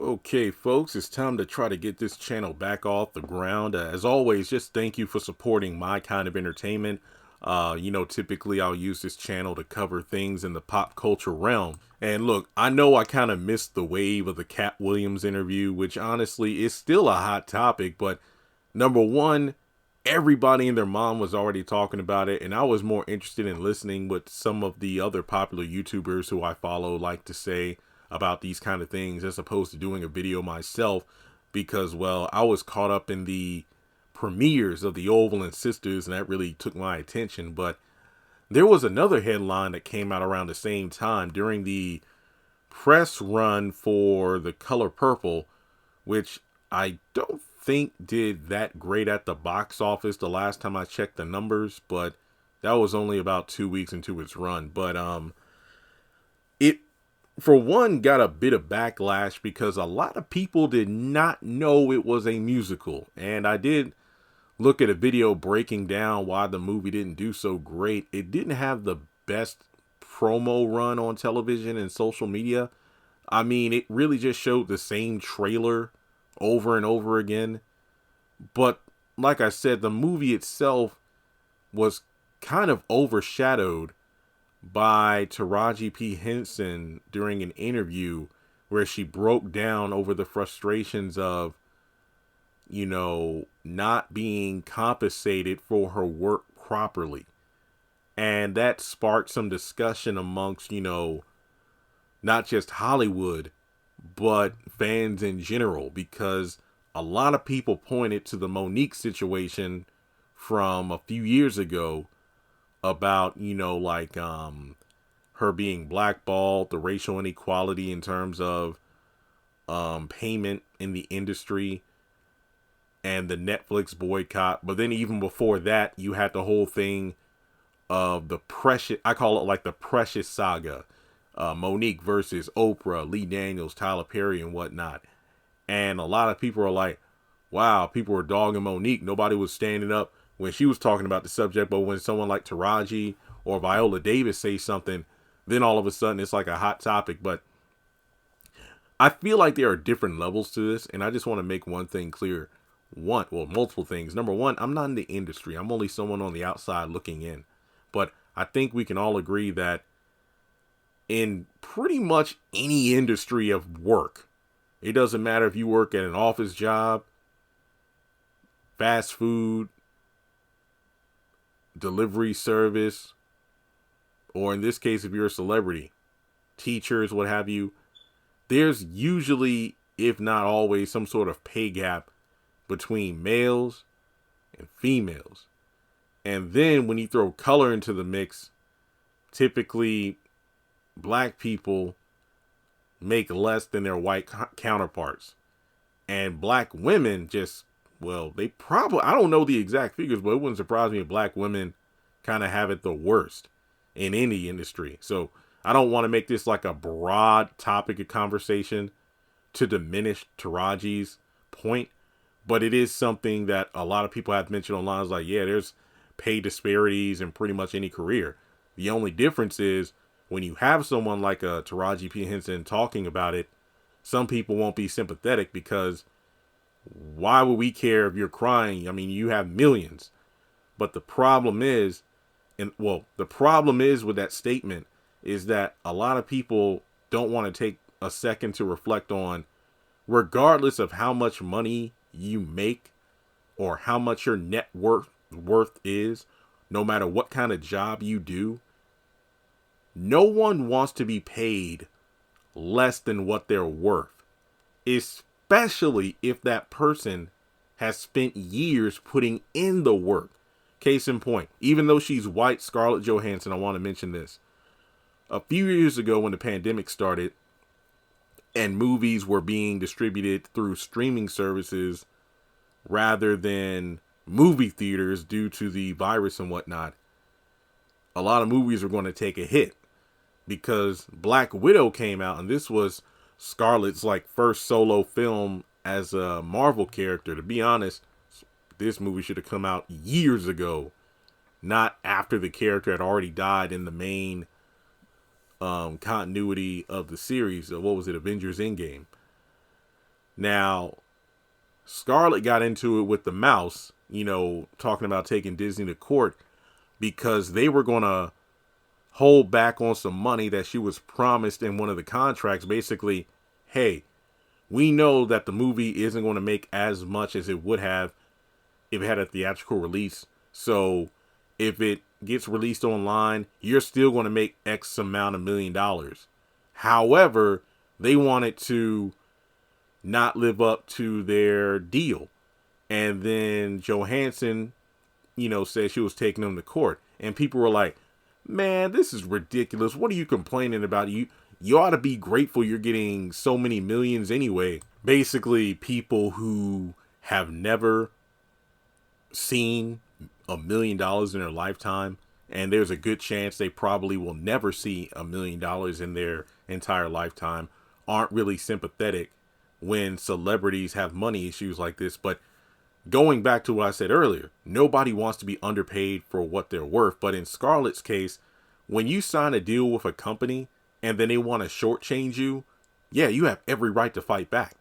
Okay, folks, it's time to try to get this channel back off the ground. As always, just thank you for supporting my kind of entertainment. Typically I'll use this channel to cover things in the pop culture realm. And look, I know I kind of missed the wave of the Cat Williams interview, which honestly is still a hot topic. But number one, everybody and their mom was already talking about it. And I was more interested in listening what some of the other popular YouTubers who I follow like to say about these kind of things as opposed to doing a video myself because, well, I was caught up in the premieres of the Oval and Sisters and that really took my attention. But there was another headline that came out around the same time during the press run for The Color Purple, which I don't think did that great at the box office the last time I checked the numbers, but that was only about 2 weeks into its run. But it for one, got a bit of backlash because a lot of people did not know it was a musical. And I did look at a video breaking down why the movie didn't do so great. It didn't have the best promo run on television and social media. I mean, it really just showed the same trailer over and over again. But like I said, the movie itself was kind of overshadowed by Taraji P. Henson during an interview where she broke down over the frustrations of, not being compensated for her work properly. And that sparked some discussion amongst, not just Hollywood, but fans in general, because a lot of people pointed to the Monique situation from a few years ago about, her being blackballed, the racial inequality in terms of payment in the industry, and the Netflix boycott. But then even before that, you had the whole thing of the Precious, I call it like the Precious saga, Monique versus Oprah, Lee Daniels, Tyler Perry, and whatnot. And a lot of people are like, wow, people were dogging Monique. Nobody was standing up when she was talking about the subject, but when someone like Taraji or Viola Davis say something, then all of a sudden it's like a hot topic. But I feel like there are different levels to this, and I just want to make one thing clear. Multiple things. Number one, I'm not in the industry. I'm only someone on the outside looking in. But I think we can all agree that in pretty much any industry of work, it doesn't matter if you work at an office job, fast food, delivery service, or in this case, if you're a celebrity, teachers, what have you, there's usually, if not always, some sort of pay gap between males and females. And then when you throw color into the mix, typically black people make less than their white counterparts. And black women they probably, I don't know the exact figures, but it wouldn't surprise me if black women kind of have it the worst in any industry. So I don't want to make this like a broad topic of conversation to diminish Taraji's point, but it is something that a lot of people have mentioned online. It's like, yeah, there's pay disparities in pretty much any career. The only difference is when you have someone like a Taraji P. Henson talking about it, some people won't be sympathetic because why would we care if you're crying? I mean, you have millions. But the problem is, with that statement is that a lot of people don't want to take a second to reflect on, regardless of how much money you make or how much your net worth is, no matter what kind of job you do, no one wants to be paid less than what they're worth, especially if that person has spent years putting in the work. Case in point, even though she's white, Scarlett Johansson, I want to mention this. A few years ago when the pandemic started and movies were being distributed through streaming services rather than movie theaters due to the virus and whatnot, a lot of movies were going to take a hit because Black Widow came out, and this was Scarlett's first solo film as a Marvel character. To be honest, this movie should have come out years ago, not after the character had already died in the main continuity of the series. What was it? Avengers Endgame. Now, Scarlett got into it with the mouse, talking about taking Disney to court because they were going to hold back on some money that she was promised in one of the contracts. Basically, hey, we know that the movie isn't going to make as much as it would have if it had a theatrical release. So if it gets released online, you're still going to make X amount of $1 million. However, they wanted to not live up to their deal. And then Johansson, said she was taking them to court. And people were like, man, this is ridiculous. What are you complaining about? You ought to be grateful you're getting so many millions anyway. Basically, people who have never seen $1 million in their lifetime, and there's a good chance they probably will never see $1 million in their entire lifetime, aren't really sympathetic when celebrities have money issues like this. But going back to what I said earlier, nobody wants to be underpaid for what they're worth. But in Scarlett's case, when you sign a deal with a company and then they want to shortchange you, yeah, you have every right to fight back.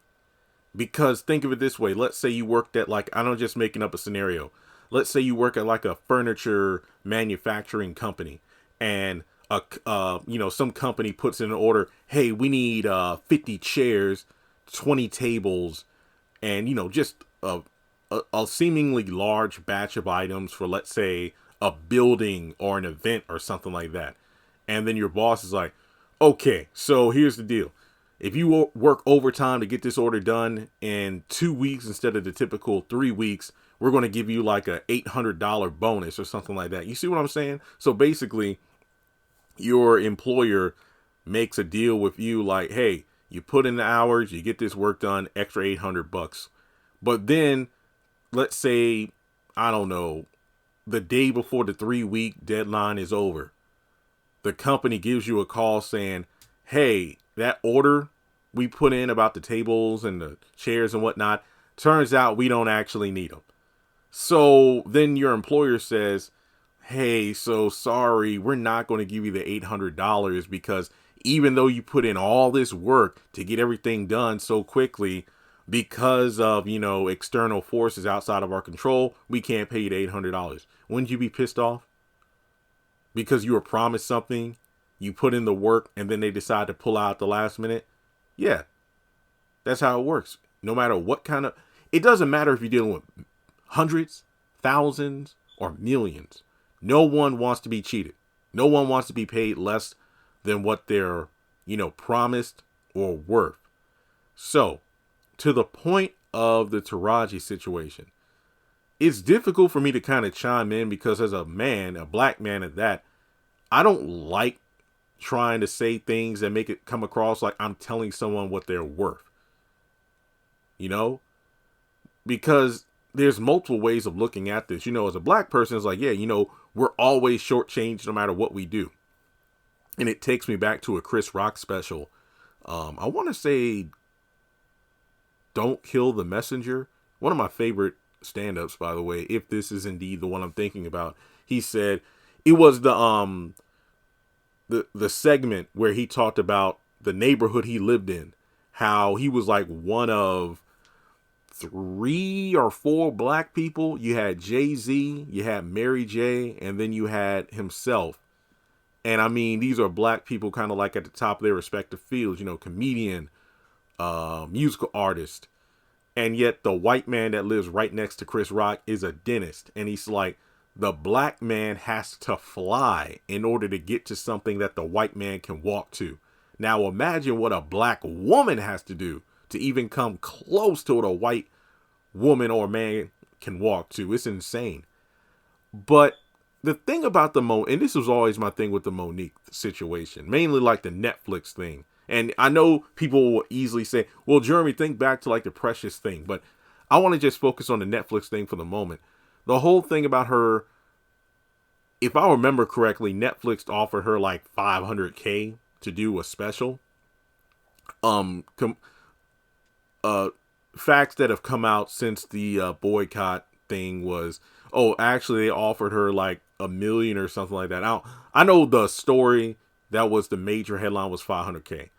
Because think of it this way. Let's say you worked at, like, I'm just making up a scenario. Let's say you work at like a furniture manufacturing company, and some company puts in an order. Hey, we need 50 chairs, 20 tables, and just a seemingly large batch of items for, let's say, a building or an event or something like that. And then your boss is like, okay, so here's the deal. If you work overtime to get this order done in 2 weeks instead of the typical 3 weeks, we're going to give you like a $800 bonus or something like that. You see what I'm saying? So basically, your employer makes a deal with you like, hey, you put in the hours, you get this work done, extra $800. But then, let's say, I don't know, the day before the 3-week deadline is over, the company gives you a call saying, hey, that order we put in about the tables and the chairs and whatnot, turns out we don't actually need them. So then your employer says, hey, so sorry, we're not going to give you the $800 because even though you put in all this work to get everything done so quickly, because of, external forces outside of our control, we can't pay you the $800. Wouldn't you be pissed off? Because you were promised something, you put in the work, and then they decide to pull out at the last minute? Yeah, that's how it works. No matter what it doesn't matter if you're dealing with hundreds, thousands, or millions. No one wants to be cheated. No one wants to be paid less than what they're, promised or worth. So, to the point of the Taraji situation, it's difficult for me to kind of chime in because as a man, a black man at that, I don't like trying to say things that make it come across like I'm telling someone what they're worth. Because there's multiple ways of looking at this. As a black person, it's like, yeah, we're always shortchanged no matter what we do. And it takes me back to a Chris Rock special. I want to say, Don't Kill the Messenger. One of my favorite stand-ups, by the way, if this is indeed the one I'm thinking about. He said it was the segment where he talked about the neighborhood he lived in, how he was like one of 3 or 4 black people. You had Jay-Z, you had Mary J, and then you had himself. And I mean, these are black people kind of like at the top of their respective fields, comedian, musical artist. And yet the white man that lives right next to Chris Rock is a dentist. And he's like, the black man has to fly in order to get to something that the white man can walk to. Now imagine what a black woman has to do to even come close to what a white woman or man can walk to. It's insane. But the thing about and this was always my thing with the Monique situation, mainly like the Netflix thing. And I know people will easily say, well, Jeremy, think back to like the Precious thing. But I want to just focus on the Netflix thing for the moment. The whole thing about her, if I remember correctly, Netflix offered her like $500K to do a special. Facts that have come out since the boycott thing was, actually they offered her like $1 million or something like that. I know the story that was the major headline was $500K.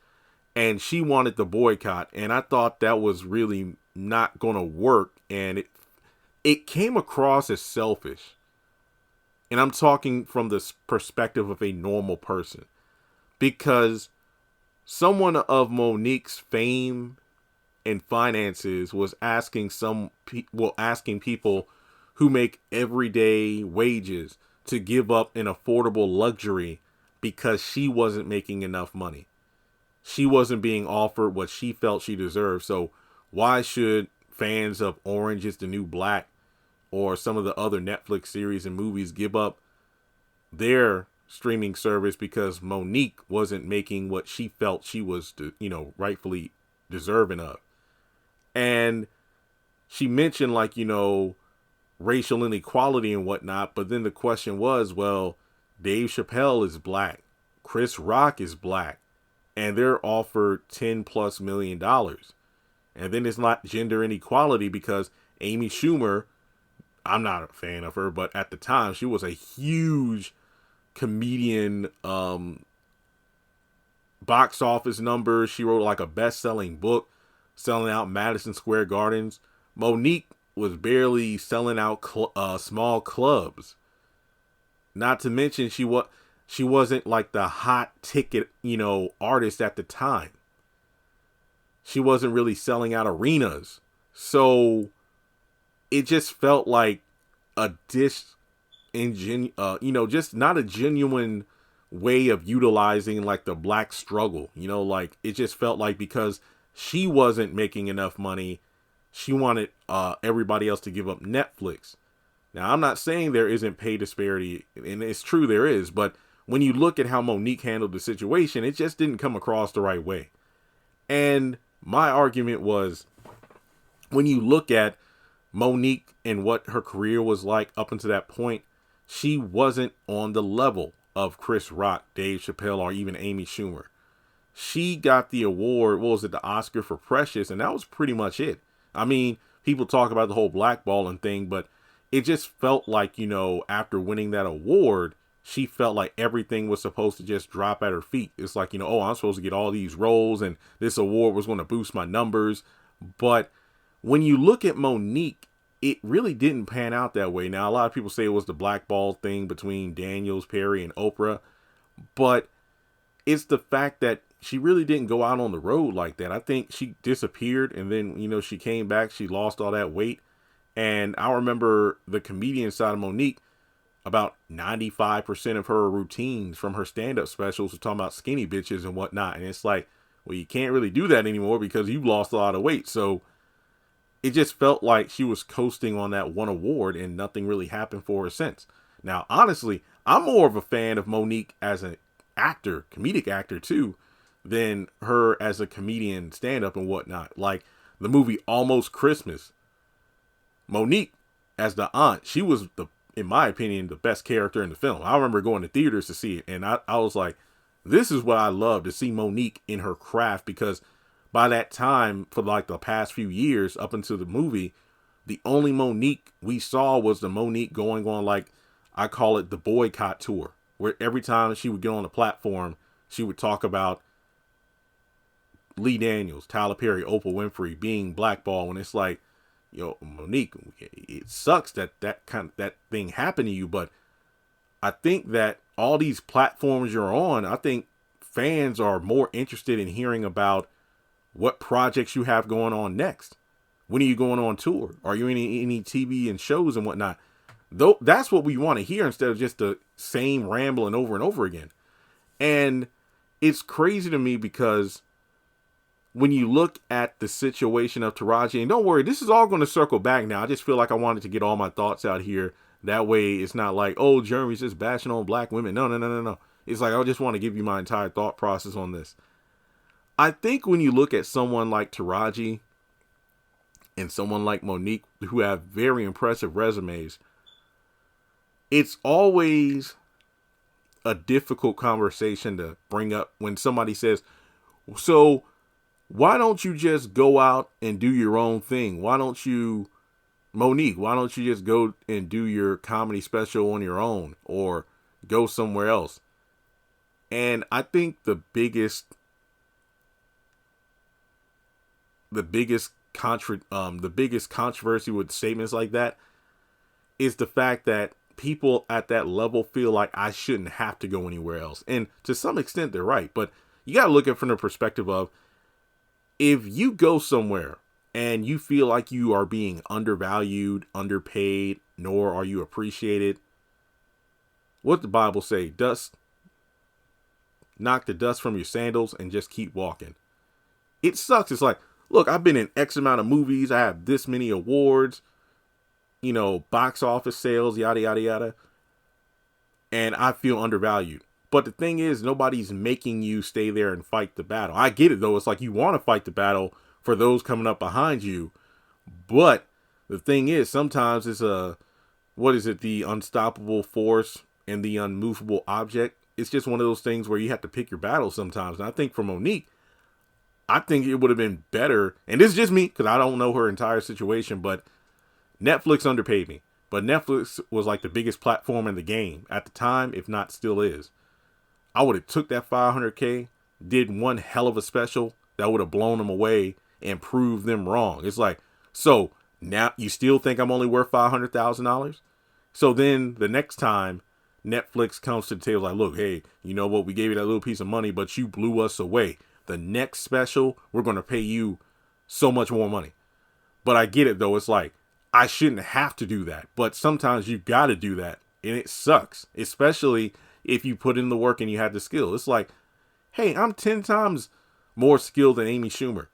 and she wanted the boycott. And I thought that was really not going to work. And it came across as selfish. And I'm talking from the perspective of a normal person, because someone of Monique's fame and finances was asking asking people who make everyday wages to give up an affordable luxury because she wasn't making enough money. She wasn't being offered what she felt she deserved. So why should fans of Orange is the New Black or some of the other Netflix series and movies give up their streaming service because Monique wasn't making what she felt she was, rightfully deserving of? And she mentioned, like, racial inequality and whatnot. But then the question was, well, Dave Chappelle is black, Chris Rock is black, and they're offered $10+ million. And then it's not gender inequality because Amy Schumer, I'm not a fan of her, but at the time she was a huge comedian, box office numbers. She wrote like a best-selling book selling out Madison Square Gardens. Monique was barely selling out small clubs. Not to mention she wasn't like the hot ticket, artist at the time. She wasn't really selling out arenas. So it just felt like a just not a genuine way of utilizing like the black struggle. Like it just felt like because she wasn't making enough money, she wanted everybody else to give up Netflix. Now, I'm not saying there isn't pay disparity, and it's true there is, but when you look at how Monique handled the situation, it just didn't come across the right way. And my argument was, when you look at Monique and what her career was like up until that point, she wasn't on the level of Chris Rock, Dave Chappelle, or even Amy Schumer. She got the award, what was it, the Oscar for Precious, and that was pretty much it. I mean, people talk about the whole blackballing thing, but it just felt like, after winning that award, she felt like everything was supposed to just drop at her feet. It's like, oh, I'm supposed to get all these roles and this award was going to boost my numbers. But when you look at Monique, it really didn't pan out that way. Now, a lot of people say it was the blackball thing between Daniels, Perry, and Oprah, but it's the fact that she really didn't go out on the road like that. I think she disappeared, and then, she came back, she lost all that weight. And I remember the comedian side of Monique, about 95% of her routines from her stand-up specials were talking about skinny bitches and whatnot. And it's like, well, you can't really do that anymore because you've lost a lot of weight. So it just felt like she was coasting on that one award and nothing really happened for her since. Now, honestly, I'm more of a fan of Monique as an actor, comedic actor too, than her as a comedian stand-up and whatnot. Like the movie Almost Christmas, Monique as the aunt, she was, in my opinion, the best character in the film. I remember going to theaters to see it, and I was like, this is what I love, to see Monique in her craft, because by that time, for like the past few years up until the movie, the only Monique we saw was the Monique going on, like, I call it the boycott tour, where every time she would get on the platform, she would talk about Lee Daniels, Tyler Perry, Oprah Winfrey being blackballed, when it's like, Monique, it sucks that thing happened to you, but I think that all these platforms you're on, I think fans are more interested in hearing about what projects you have going on next. When are you going on tour? Are you in any TV and shows and whatnot? Though that's what we want to hear, instead of just the same rambling over and over again. And it's crazy to me because when you look at the situation of Taraji, and don't worry, this is all going to circle back now. I just feel like I wanted to get all my thoughts out here. That way it's not like, oh, Jeremy's just bashing on black women. No. It's like, I just want to give you my entire thought process on this. I think when you look at someone like Taraji and someone like Monique, who have very impressive resumes, it's always a difficult conversation to bring up when somebody says, so why don't you just go out and do your own thing? Why don't you, Monique, why don't you just go and do your comedy special on your own or go somewhere else? And I think the biggest the biggest controversy with statements like that is the fact that people at that level feel like I shouldn't have to go anywhere else. And to some extent, they're right. But you got to look at it from the perspective of, if you go somewhere and you feel like you are being undervalued, underpaid, nor are you appreciated, what the Bible say? Knock the dust from your sandals and just keep walking. It sucks. It's like, look, I've been in X amount of movies. I have this many awards, box office sales, yada, yada, yada. And I feel undervalued. But the thing is, nobody's making you stay there and fight the battle. I get it, though. It's like you want to fight the battle for those coming up behind you. But the thing is, sometimes it's the unstoppable force and the unmovable object. It's just one of those things where you have to pick your battle sometimes. And I think for Monique, I think it would have been better. And this is just me, because I don't know her entire situation, but Netflix underpaid me. But Netflix was like the biggest platform in the game at the time, if not still is. I would have took that $500K, did one hell of a special that would have blown them away and proved them wrong. It's like, so now you still think I'm only worth $500,000? So then the next time Netflix comes to the table like, look, hey, you know what? We gave you that little piece of money, but you blew us away. The next special, we're going to pay you so much more money. But I get it, though. It's like, I shouldn't have to do that. But sometimes you got to do that. And it sucks, especially if you put in the work and you have the skill. It's like, hey, I'm 10 times more skilled than Amy Schumer.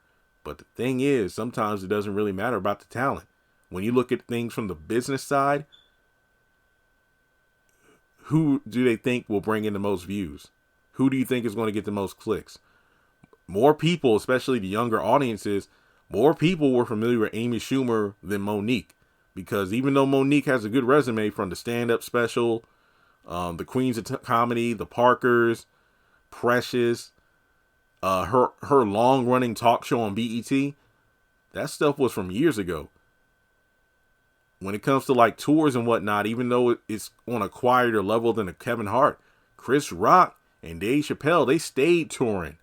But the thing is, sometimes it doesn't really matter about the talent. When you look at things from the business side, who do they think will bring in the most views? Who do you think is going to get the most clicks? More people, especially the younger audiences, more people were familiar with Amy Schumer than Monique. Because even though Monique has a good resume from the stand-up special, the Queens of Comedy, the Parkers, Precious, her long-running talk show on BET, that stuff was from years ago. When it comes to like tours and whatnot, even though it's on a quieter level than a Kevin Hart, Chris Rock and Dave Chappelle, they stayed touring.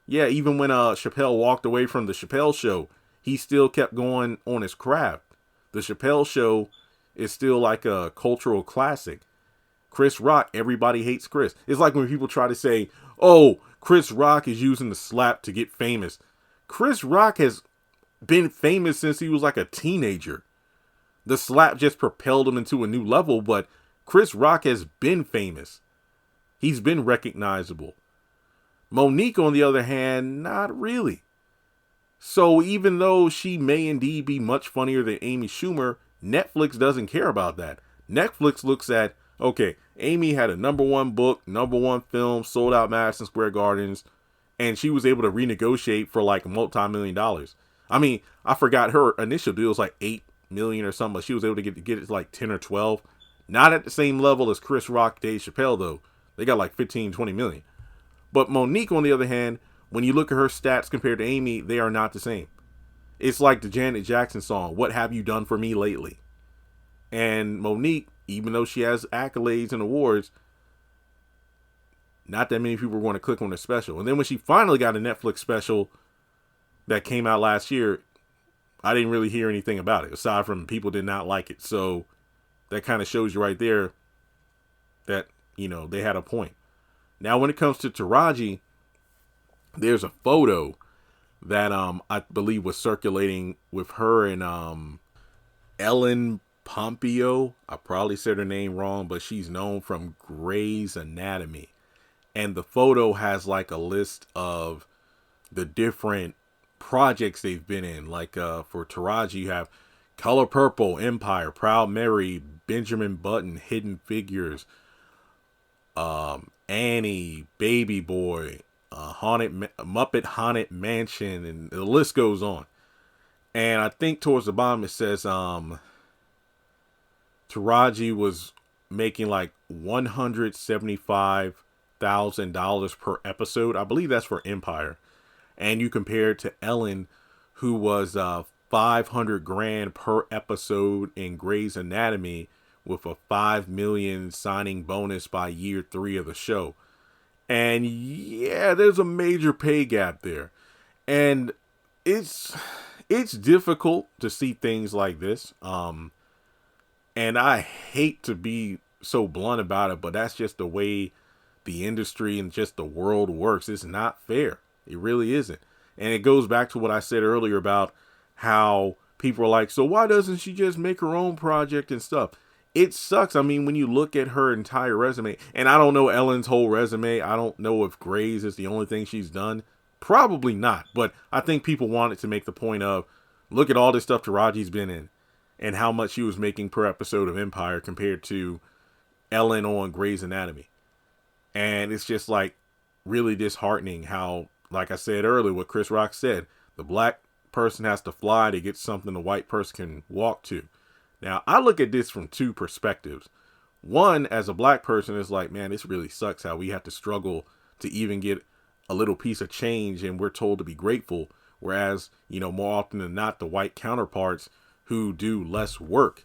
Yeah, even when Chappelle walked away from the Chappelle Show, he still kept going on his craft. The Chappelle Show is still like a cultural classic. Chris Rock, everybody hates Chris. It's like when people try to say, oh, Chris Rock is using the slap to get famous. Chris Rock has been famous since he was like a teenager. The slap just propelled him into a new level, but Chris Rock has been famous. He's been recognizable. Monique, on the other hand, not really. So even though she may indeed be much funnier than Amy Schumer, Netflix doesn't care about that. Netflix looks at, okay, Amy had a #1 book, #1 film, sold out Madison Square Gardens, and she was able to renegotiate for like multi-million dollars. I mean, I forgot her initial deal was like $8 million or something, but she was able to get it to like 10 or 12. Not at the same level as Chris Rock, Dave Chappelle, though. They got like 15, 20 million. But Monique, on the other hand, when you look at her stats compared to Amy, they are not the same. It's like the Janet Jackson song, "What Have You Done For Me Lately?" And Monique, even though she has accolades and awards, not that many people were going to click on her special. And then when she finally got a Netflix special that came out last year, I didn't really hear anything about it, aside from people did not like it. So that kind of shows you right there that, they had a point. Now, when it comes to Taraji, there's a photo that I believe was circulating with her and Ellen Pompeo. I probably said her name wrong, but she's known from Grey's Anatomy. And the photo has like a list of the different projects they've been in. Like for Taraji, you have Color Purple, Empire, Proud Mary, Benjamin Button, Hidden Figures, Annie, Baby Boy, Muppet Haunted Mansion, and the list goes on. And I think towards the bottom it says Taraji was making like $175,000 per episode. I believe that's for Empire. And you compare it to Ellen, who was $500,000 per episode in Grey's Anatomy, with a $5 million signing bonus by year 3 of the show. And yeah, there's a major pay gap there. And it's it's difficult to see things like this. And I hate to be so blunt about it, but that's just the way the industry and just the world works. It's not fair. It really isn't. And it goes back to what I said earlier about how people are like, so why doesn't she just make her own project and stuff? It sucks. I mean, when you look at her entire resume, and I don't know Ellen's whole resume. I don't know if Grey's is the only thing she's done. Probably not. But I think people wanted to make the point of, look at all this stuff Taraji's been in and how much she was making per episode of Empire compared to Ellen on Grey's Anatomy. And it's just like really disheartening how, like I said earlier, what Chris Rock said, the black person has to fly to get something the white person can walk to. Now, I look at this from two perspectives. One, as a black person, is like, man, this really sucks how we have to struggle to even get a little piece of change and we're told to be grateful. Whereas, more often than not, the white counterparts who do less work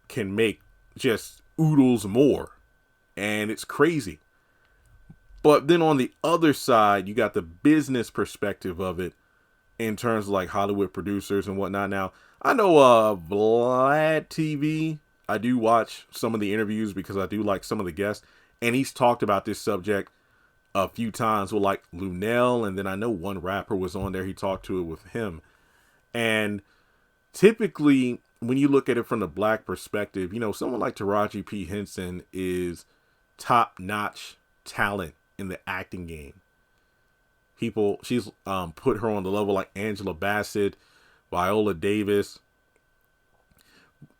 can make just oodles more. And it's crazy. But then on the other side, you got the business perspective of it in terms of like Hollywood producers and whatnot. Now, I know Vlad TV. I do watch some of the interviews because I do like some of the guests. And he's talked about this subject a few times with like Lunel. And then I know one rapper was on there. He talked to it with him. And typically, when you look at it from the black perspective, someone like Taraji P. Henson is top-notch talent in the acting game. She's put her on the level like Angela Bassett, Viola Davis.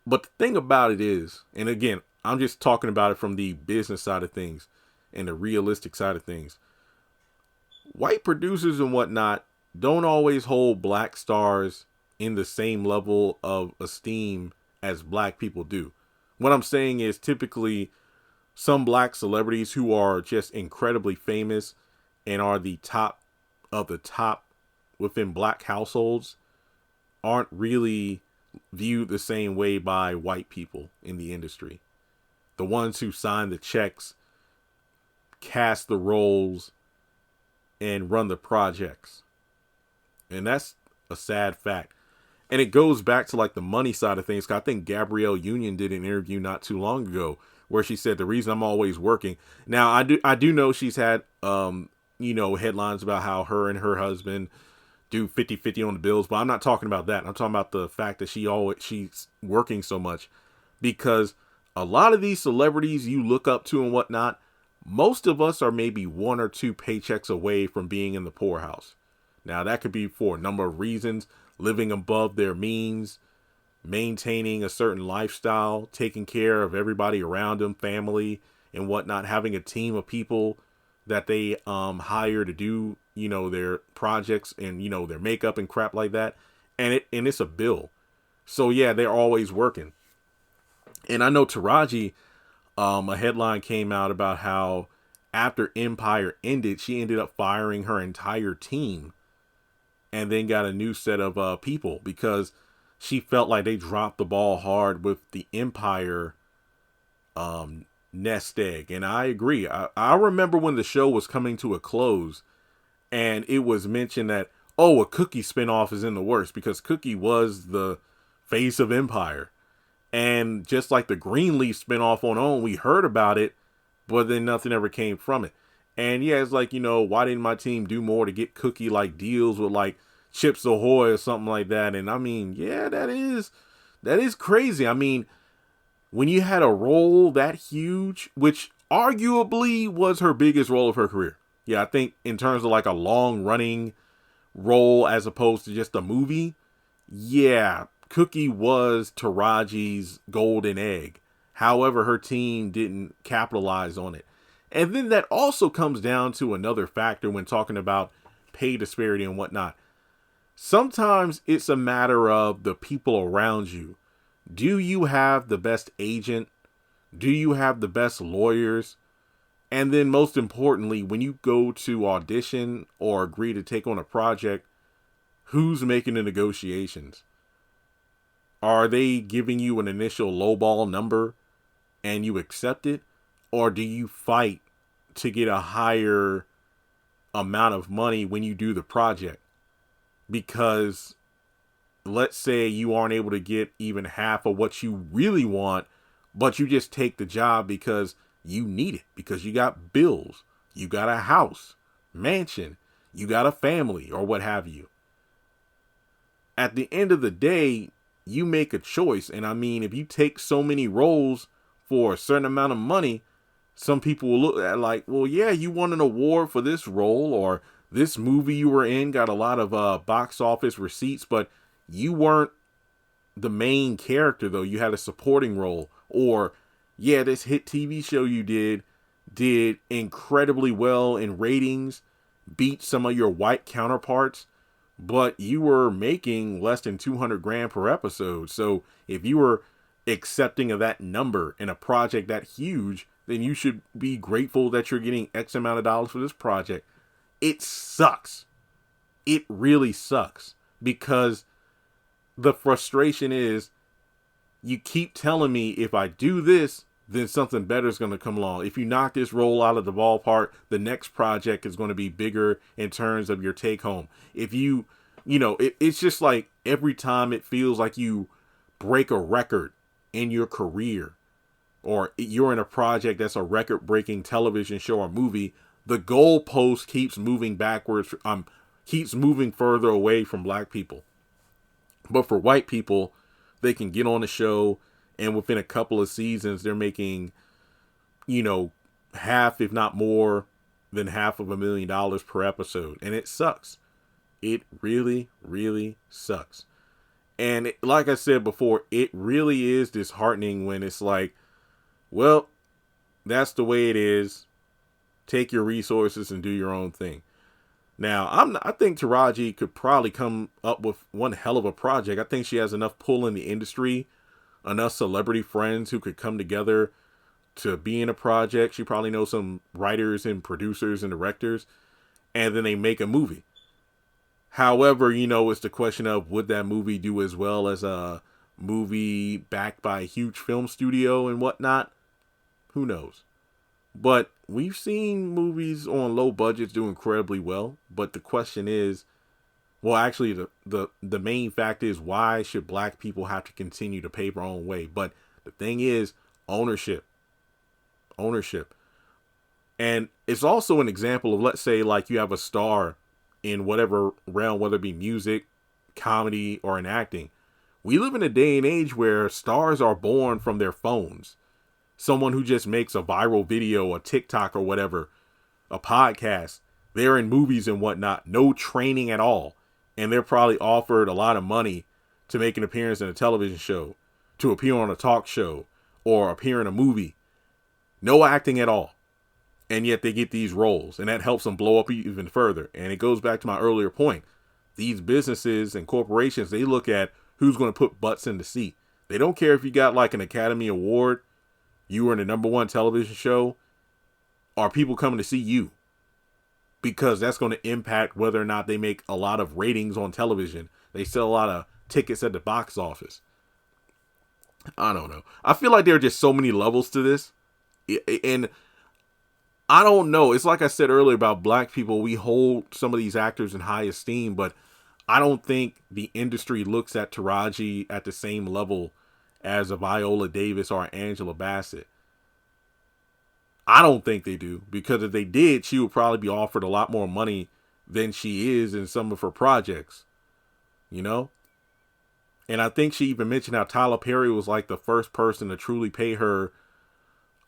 But the thing about it is, and again, I'm just talking about it from the business side of things and the realistic side of things. White producers and whatnot don't always hold black stars in the same level of esteem as black people do. What I'm saying is typically some black celebrities who are just incredibly famous and are the top of the top within black households aren't really viewed the same way by white people in the industry. The ones who sign the checks, cast the roles, and run the projects. And that's a sad fact. And it goes back to like the money side of things. I think Gabrielle Union did an interview not too long ago where she said the reason I'm always working. Now I do know she's had headlines about how her and her husband do 50-50 on the bills, but I'm not talking about that. I'm talking about the fact that she's working so much because a lot of these celebrities you look up to and whatnot, most of us are maybe one or two paychecks away from being in the poorhouse. Now that could be for a number of reasons. Living above their means, maintaining a certain lifestyle, taking care of everybody around them, family and whatnot, having a team of people that they hire to do, their projects and, their makeup and crap like that. And it's a bill. So yeah, they're always working. And I know Taraji, a headline came out about how after Empire ended, she ended up firing her entire team and then got a new set of people because she felt like they dropped the ball hard with the Empire nest egg. And I agree. I remember when the show was coming to a close and it was mentioned that, a Cookie spinoff is in the works because Cookie was the face of Empire. And just like the Greenleaf spinoff on OWN, we heard about it, but then nothing ever came from it. And yeah, it's like, why didn't my team do more to get Cookie like deals with like Chips Ahoy or something like that? And I mean, yeah, that is crazy. I mean, when you had a role that huge, which arguably was her biggest role of her career. Yeah, I think in terms of like a long running role as opposed to just a movie. Yeah, Cookie was Taraji's golden egg. However, her team didn't capitalize on it. And then that also comes down to another factor when talking about pay disparity and whatnot. Sometimes it's a matter of the people around you. Do you have the best agent? Do you have the best lawyers? And then most importantly, when you go to audition or agree to take on a project, who's making the negotiations? Are they giving you an initial lowball number and you accept it? Or do you fight to get a higher amount of money when you do the project? because let's say you aren't able to get even half of what you really want, but you just take the job because you need it, because you got bills, you got a house, mansion, you got a family, or what have you. At the end of the day, you make a choice. And I mean, if you take so many roles for a certain amount of money, some people will look at like, well, yeah, you won an award for this role, or this movie you were in got a lot of box office receipts, but you weren't the main character, though. You had a supporting role. Or, yeah, this hit TV show you did incredibly well in ratings, beat some of your white counterparts, but you were making less than 200 grand per episode. So if you were accepting of that number in a project that huge, then you should be grateful that you're getting X amount of dollars for this project. It sucks. It really sucks, because the frustration is you keep telling me if I do this, then something better is going to come along. If you knock this role out of the ballpark, the next project is going to be bigger in terms of your take home. If it's just like every time it feels like you break a record in your career, or you're in a project that's a record-breaking television show or movie, the goalpost keeps moving backwards, keeps moving further away from black people. But for white people, they can get on the show, and within a couple of seasons, they're making, half, if not more than $500,000 per episode. And it sucks. It really, really sucks. And like I said before, it really is disheartening when it's like, well, that's the way it is. Take your resources and do your own thing. Now, I think Taraji could probably come up with one hell of a project. I think she has enough pull in the industry, enough celebrity friends who could come together to be in a project. She probably knows some writers and producers and directors, and then they make a movie. However, it's the question of, would that movie do as well as a movie backed by a huge film studio and whatnot? Who knows? But we've seen movies on low budgets do incredibly well. But the question is, well, actually, the main fact is, why should black people have to continue to pave our own way? But the thing is, ownership. And it's also an example of, let's say, like you have a star in whatever realm, whether it be music, comedy, or in acting. We live in a day and age where stars are born from their phones. Someone who just makes a viral video, a TikTok or whatever, a podcast, they're in movies and whatnot, no training at all. And they're probably offered a lot of money to make an appearance in a television show, to appear on a talk show, or appear in a movie. No acting at all. And yet they get these roles, and that helps them blow up even further. And it goes back to my earlier point. These businesses and corporations, they look at who's going to put butts in the seat. They don't care if you got like an Academy Award, you were in the #1 television show, are people coming to see you? Because that's going to impact whether or not they make a lot of ratings on television. They sell a lot of tickets at the box office. I don't know. I feel like there are just so many levels to this. And I don't know. It's like I said earlier about black people. We hold some of these actors in high esteem, but I don't think the industry looks at Taraji at the same level as a Viola Davis or Angela Bassett. I don't think they do, because if they did, she would probably be offered a lot more money than she is in some of her projects, And I think she even mentioned how Tyler Perry was like the first person to truly pay her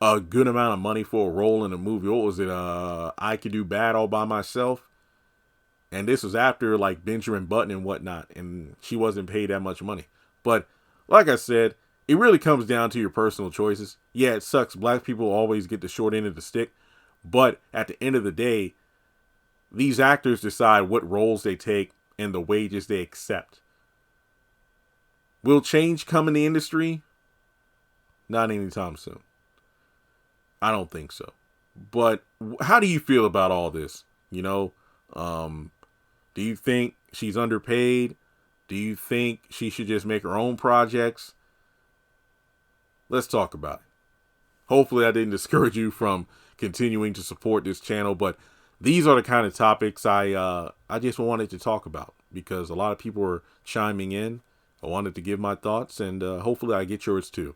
a good amount of money for a role in a movie. What was it? I Could Do Bad All By Myself. And this was after like Benjamin Button and whatnot, and she wasn't paid that much money. But like I said, it really comes down to your personal choices. Yeah, it sucks. Black people always get the short end of the stick. But at the end of the day, these actors decide what roles they take and the wages they accept. Will change come in the industry? Not anytime soon. I don't think so. But how do you feel about all this? Do you think she's underpaid? Do you think she should just make her own projects? Let's talk about it. Hopefully I didn't discourage you from continuing to support this channel, but these are the kind of topics I just wanted to talk about, because a lot of people were chiming in. I wanted to give my thoughts, and hopefully I get yours too.